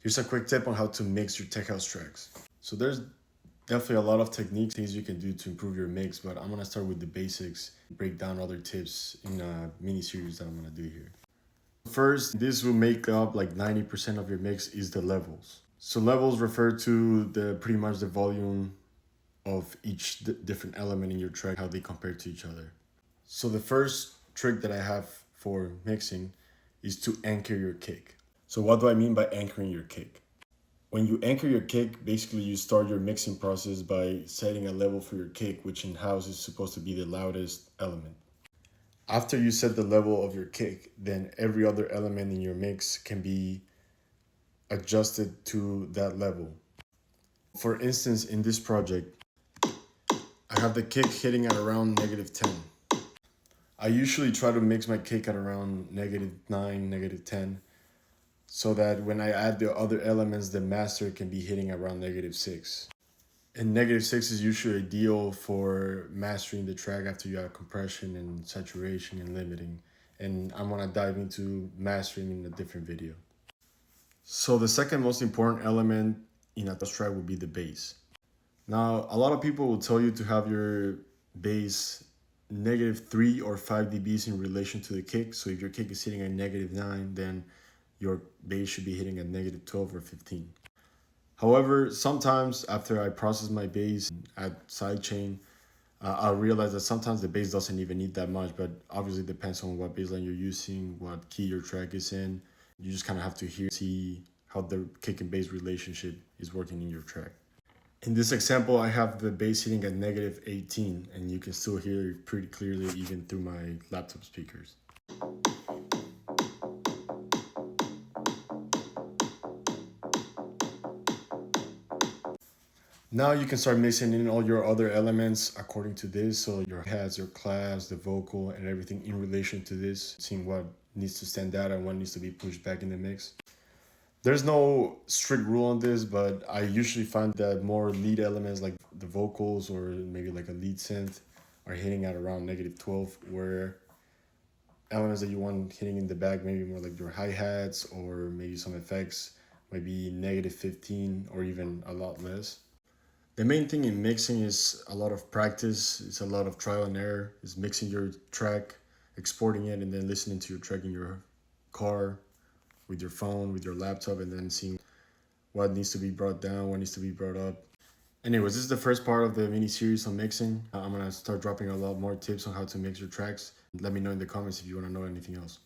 Here's a quick tip on how to mix your tech house tracks. So there's definitely a lot of techniques, things you can do to improve your mix, but I'm gonna start with the basics, break down other tips in a mini series that I'm gonna do here. First, this will make up like 90% of your mix is the levels. So levels refer to the pretty much the volume of each different element in your track, how they compare to each other. So the first trick that I have for mixing is to anchor your kick. So what do I mean by anchoring your kick? When you anchor your kick, basically you start your mixing process by setting a level for your kick, which in house is supposed to be the loudest element. After you set the level of your kick, then every other element in your mix can be adjusted to that level. For instance, in this project, I have the kick hitting at around -10. I usually try to mix my kick at around -9, -10, so that when I add the other elements, the master can be hitting around -6. And -6 is usually ideal for mastering the track after you have compression and saturation and limiting. And I'm gonna dive into mastering in a different video. So the second most important element in a track would be the bass. Now, a lot of people will tell you to have your bass -3 or 5 dBs in relation to the kick. So if your kick is hitting at -9, then your bass should be hitting at -12 or 15. However, sometimes after I process my bass at sidechain, I realize that sometimes the bass doesn't even need that much, but obviously it depends on what bass line you're using, what key your track is in. You just kind of have to see how the kick and bass relationship is working in your track. In this example, I have the bass hitting at -18, and you can still hear it pretty clearly even through my laptop speakers. Now you can start mixing in all your other elements according to this. So your hats, your claps, the vocal, and everything in relation to this, seeing what needs to stand out and what needs to be pushed back in the mix. There's no strict rule on this, but I usually find that more lead elements like the vocals or maybe like a lead synth are hitting at around -12, where elements that you want hitting in the back, maybe more like your hi-hats or maybe some effects, might be -15 or even a lot less. The main thing in mixing is a lot of practice. It's a lot of trial and error. It's mixing your track, exporting it, and then listening to your track in your car, with your phone, with your laptop, and then seeing what needs to be brought down, what needs to be brought up. Anyways, this is the first part of the mini series on mixing. I'm gonna start dropping a lot more tips on how to mix your tracks. Let me know in the comments if you wanna know anything else.